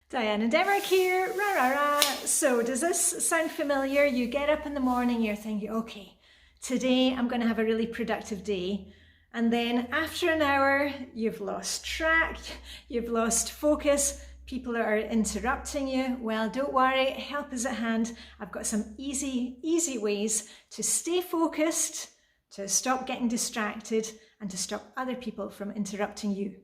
Diane and Denmark here, rah rah rah. So does this sound familiar? You get up in the morning, you're thinking, okay, today I'm going to have a really productive day. And then after an hour, you've lost track, you've lost focus, people are interrupting you. Well, don't worry, help is at hand. I've got some easy ways to stay focused, to stop getting distracted, and to stop other people from interrupting you.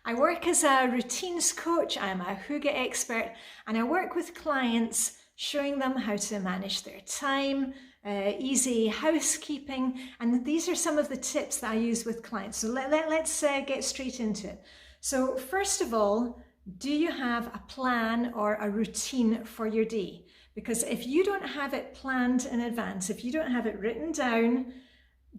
I work as a routines coach, I'm a Hygge expert, and I work with clients showing them how to manage their time, easy housekeeping, and these are some of the tips that I use with clients. So let's get straight into it. So first of all, do you have a plan or a routine for your day? Because if you don't have it planned in advance, if you don't have it written down,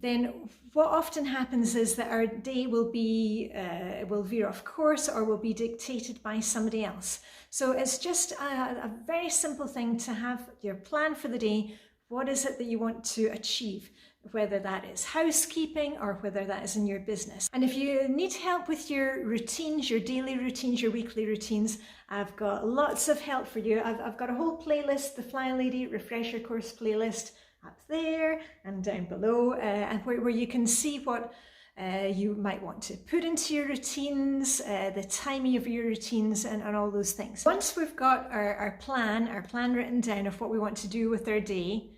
then what often happens is that our day will veer off course or will be dictated by somebody else. So it's just a very simple thing to have your plan for the day. What is it that you want to achieve? Whether that is housekeeping or whether that is in your business. And if you need help with your routines, your daily routines, your weekly routines, I've got lots of help for you. I've got a whole playlist, the Flylady Refresher Course playlist, up there and down below, and where you can see what you might want to put into your routines, the timing of your routines, and all those things. Once we've got our plan written down of what we want to do with our day,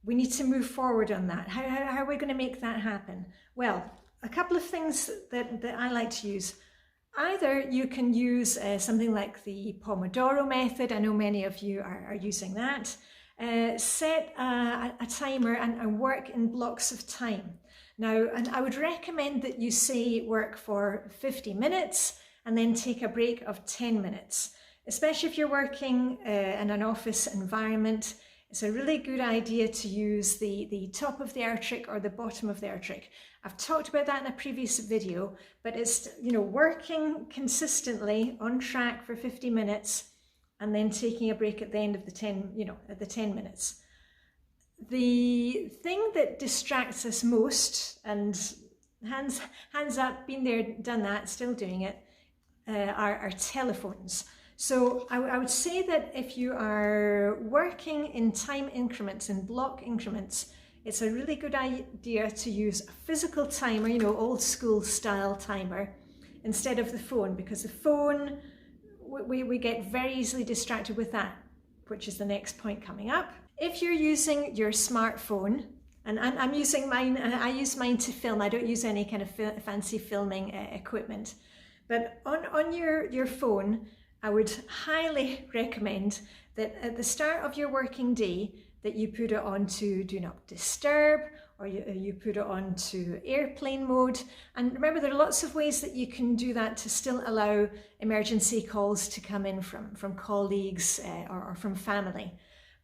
we need to move forward on that. How are we going to make that happen? Well, a couple of things that I like to use. Either you can use something like the Pomodoro method. I know many of you are using that. Set a timer and work in blocks of time. Now, and I would recommend that you say work for 50 minutes and then take a break of 10 minutes, especially if you're working in an office environment. It's a really good idea to use the top of the hour trick or the bottom of the hour trick. I've talked about that in a previous video, but it's, working consistently on track for 50 minutes and then taking a break at the end of the 10 minutes. The thing that distracts us most, and hands up, been there, done that, still doing it, are our telephones. So I would say that if you are working in time increments, in block increments, it's a really good idea to use a physical timer, old school style timer, instead of the phone, because the phone, we get very easily distracted with that, which is the next point coming up. If you're using your smartphone, and I'm using mine, I use mine to film, I don't use any kind of fancy filming equipment, but on your phone, I would highly recommend that at the start of your working day that you put it on to do not disturb, or you put it on to airplane mode. And remember, there are lots of ways that you can do that to still allow emergency calls to come in from colleagues or from family.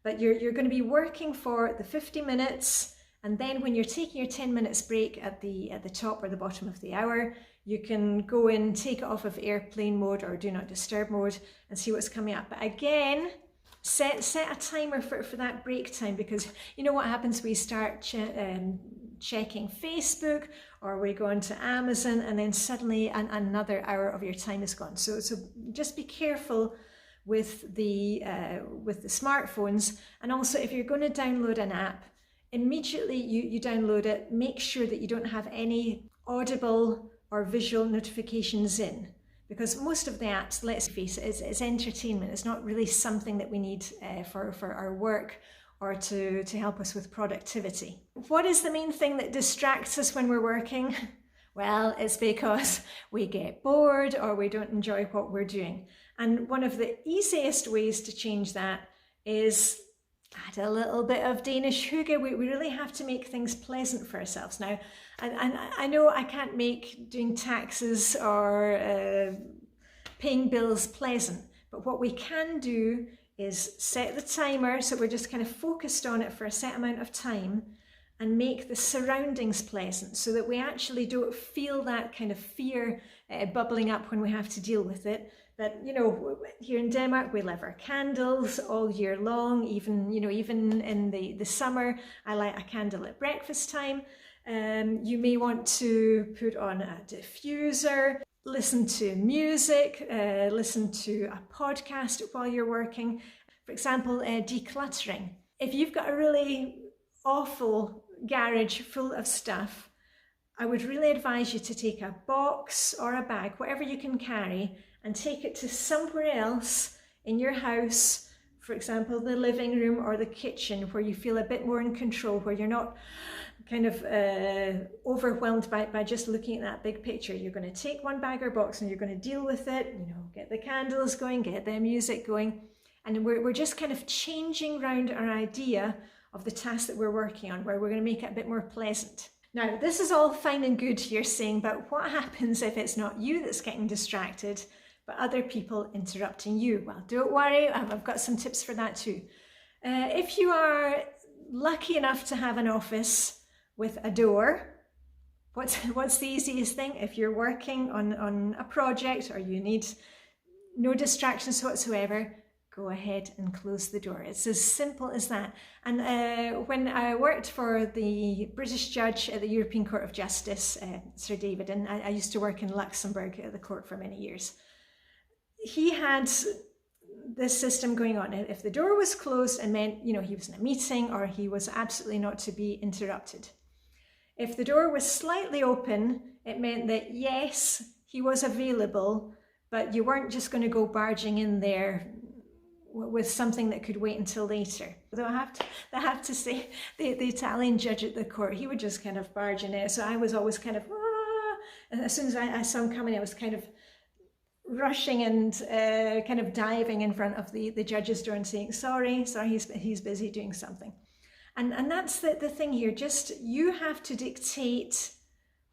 But you're going to be working for the 50 minutes, and then when you're taking your 10 minutes break at the top or the bottom of the hour, you can go in, take it off of airplane mode or do not disturb mode and see what's coming up. But again, set a timer for that break time, because you know what happens, we start checking Facebook or we go into Amazon, and then suddenly another hour of your time is gone. So just be careful with the smartphones. And also, if you're going to download an app, immediately you download it, make sure that you don't have any audible or visual notifications in, because most of the apps, let's face it, is entertainment. It's not really something that we need for our work or to help us with productivity. What is the main thing that distracts us when we're working? Well, it's because we get bored or we don't enjoy what we're doing. And one of the easiest ways to change that is add a little bit of Danish Hygge. We really have to make things pleasant for ourselves. Now, and I know I can't make doing taxes or paying bills pleasant, but what we can do is set the timer, so we're just kind of focused on it for a set amount of time, and make the surroundings pleasant so that we actually don't feel that kind of fear bubbling up when we have to deal with it. But here in Denmark, we light our candles all year long, even in the summer. I light a candle at breakfast time. You may want to put on a diffuser. listen to music, listen to a podcast while you're working. For example, decluttering. If you've got a really awful garage full of stuff, I would really advise you to take a box or a bag, whatever you can carry, and take it to somewhere else in your house, for example, the living room or the kitchen, where you feel a bit more in control, where you're not kind of overwhelmed by just looking at that big picture. You're going to take one bag or box and you're going to deal with it, you know, get the candles going, get the music going. And we're just kind of changing around our idea of the task that we're working on, where we're going to make it a bit more pleasant. Now, this is all fine and good you're saying, but what happens if it's not you that's getting distracted, but other people interrupting you? Well, don't worry, I've got some tips for that too. If you are lucky enough to have an office with a door, what's the easiest thing? If you're working on a project or you need no distractions whatsoever, go ahead and close the door. It's as simple as that. And when I worked for the British judge at the European Court of Justice, Sir David, and I used to work in Luxembourg at the court for many years, he had this system going on. If the door was closed, it meant, you know, he was in a meeting or he was absolutely not to be interrupted. If the door was slightly open, it meant that yes, he was available, but you weren't just going to go barging in there with something that could wait until later. Though I have to say, the Italian judge at the court, he would just kind of barge in there. So I was always kind of, and as soon as I saw him coming, I was kind of rushing and kind of diving in front of the judge's door and saying, sorry, he's busy doing something. And that's the thing here. Just you have to dictate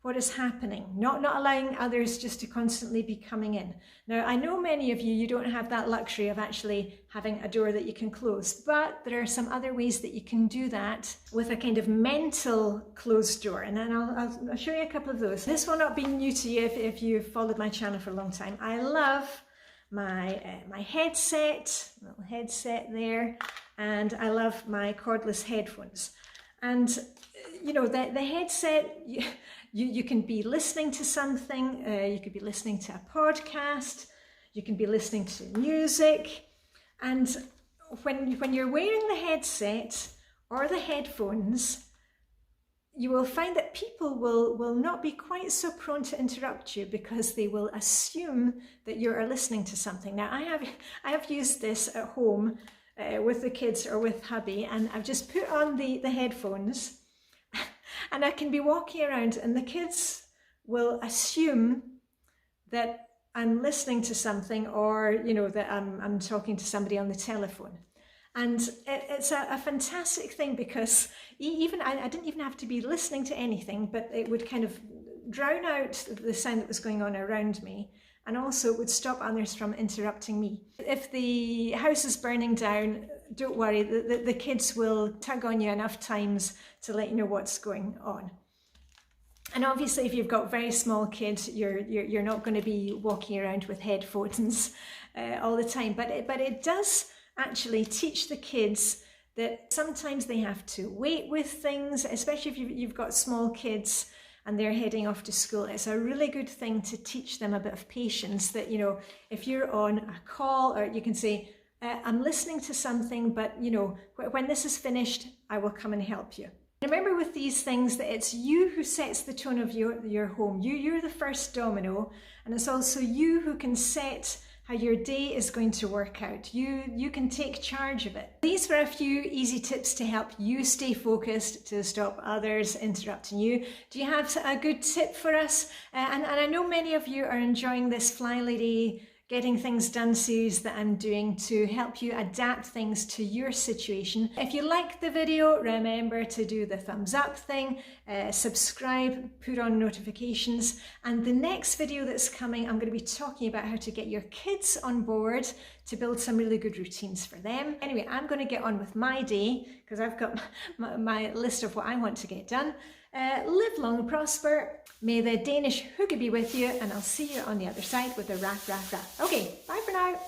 what is happening, not allowing others just to constantly be coming in. Now, I know many of you don't have that luxury of actually having a door that you can close, but there are some other ways that you can do that with a kind of mental closed door. And then I'll show you a couple of those. This will not be new to you if you've followed my channel for a long time. I love my headset, little headset there, and I love my cordless headphones. And you know, the headset, you can be listening to something, you could be listening to a podcast, you can be listening to music, and when you're wearing the headset or the headphones, you will find that people will not be quite so prone to interrupt you because they will assume that you are listening to something. Now, I have used this at home with the kids or with hubby, and I've just put on the headphones and I can be walking around and the kids will assume that I'm listening to something, or, you know, that I'm talking to somebody on the telephone. And it's a fantastic thing because I didn't even have to be listening to anything, but it would kind of drown out the sound that was going on around me. And also it would stop others from interrupting me. If the house is burning down, don't worry, the kids will tug on you enough times to let you know what's going on. And obviously if you've got very small kids, you're not going to be walking around with headphones all the time. But it does actually teach the kids that sometimes they have to wait with things, especially if you've got small kids and they're heading off to school. It's a really good thing to teach them a bit of patience, that, you know, if you're on a call, or you can say, I'm listening to something, but, you know, when this is finished, I will come and help you. Remember with these things that it's you who sets the tone of your home. You're the first domino, and it's also you who can set how your day is going to work out. You can take charge of it. These were a few easy tips to help you stay focused, to stop others interrupting you. Do you have a good tip for us? And I know many of you are enjoying this Flylady Getting Things Done series that I'm doing to help you adapt things to your situation. If you liked the video, remember to do the thumbs up thing, subscribe, put on notifications, and the next video that's coming, I'm going to be talking about how to get your kids on board to build some really good routines for them. Anyway, I'm going to get on with my day because I've got my list of what I want to get done. Live long and prosper. May the Danish Hygge be with you, and I'll see you on the other side with a rap, rap, rap. Okay, bye for now.